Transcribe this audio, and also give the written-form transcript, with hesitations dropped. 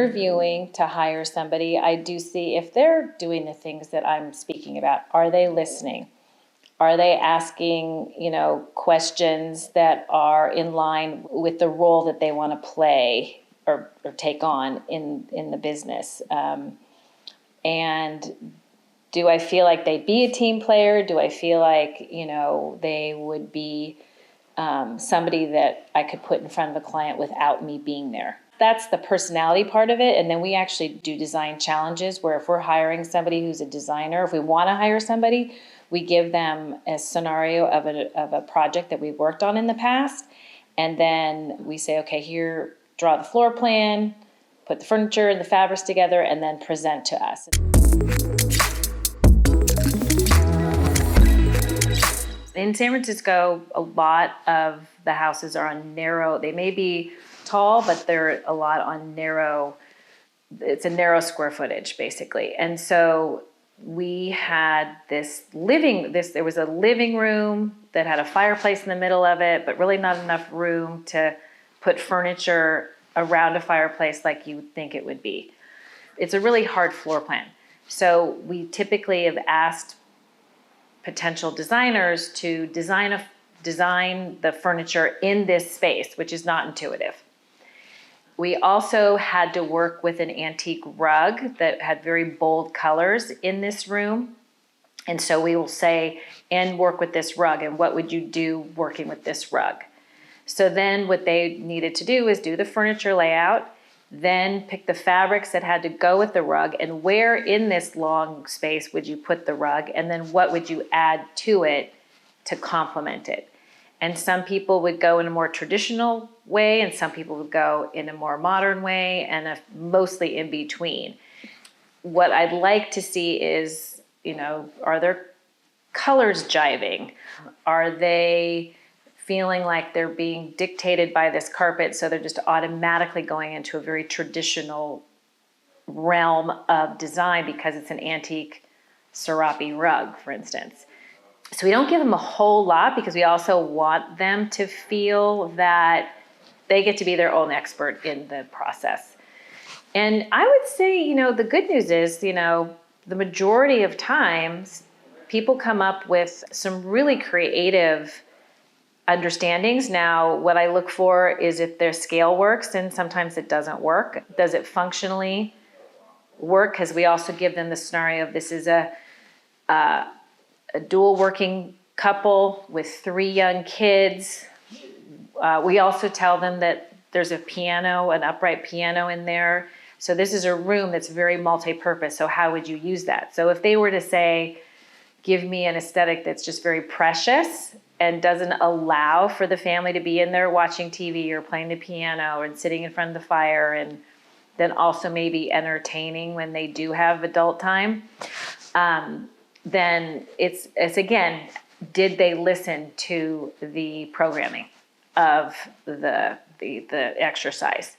interviewing to hire somebody, I do see if they're doing the things that I'm speaking about. Are they listening? Are they asking, questions that are in line with the role that they want to play or take on in the business? And do I feel like they'd be a team player? Do I feel like, they would be somebody that I could put in front of a client without me being there? That's the personality part of it. And then we actually do design challenges where if we're hiring somebody who's a designer, if we want to hire somebody, we give them a scenario of a project that we've worked on in the past. And then we say, okay, here, draw the floor plan, put the furniture and the fabrics together, and then present to us. In San Francisco, a lot of the houses are on narrow, they may be tall, but they're a lot on narrow, it's a narrow square footage basically. And so we had there was a living room that had a fireplace in the middle of it, but really not enough room to put furniture around a fireplace like you would think it would be. It's a really hard floor plan. So we typically have asked potential designers to design the furniture in this space, which is not intuitive. We also had to work with an antique rug that had very bold colors in this room. And so we will say, and work with this rug, and what would you do working with this rug? So then what they needed to do is do the furniture layout, then pick the fabrics that had to go with the rug, and where in this long space would you put the rug, and then what would you add to it to complement it. And some people would go in a more traditional way, and some people would go in a more modern way, and mostly in between. What I'd like to see is, are their colors jiving? Are they feeling like they're being dictated by this carpet, so they're just automatically going into a very traditional realm of design because it's an antique serape rug, for instance. So we don't give them a whole lot because we also want them to feel that they get to be their own expert in the process. And I would say, the good news is, the majority of times people come up with some really creative understandings. Now, what I look for is if their scale works, and sometimes it doesn't work. Does it functionally work? Because we also give them the scenario of this is a dual working couple with 3 young kids. We also tell them that there's a piano, an upright piano in there. So this is a room that's very multi-purpose. So how would you use that? So if they were to say, give me an aesthetic that's just very precious and doesn't allow for the family to be in there watching TV or playing the piano and sitting in front of the fire, and then also maybe entertaining when they do have adult time, then it's again, did they listen to the programming of the exercise?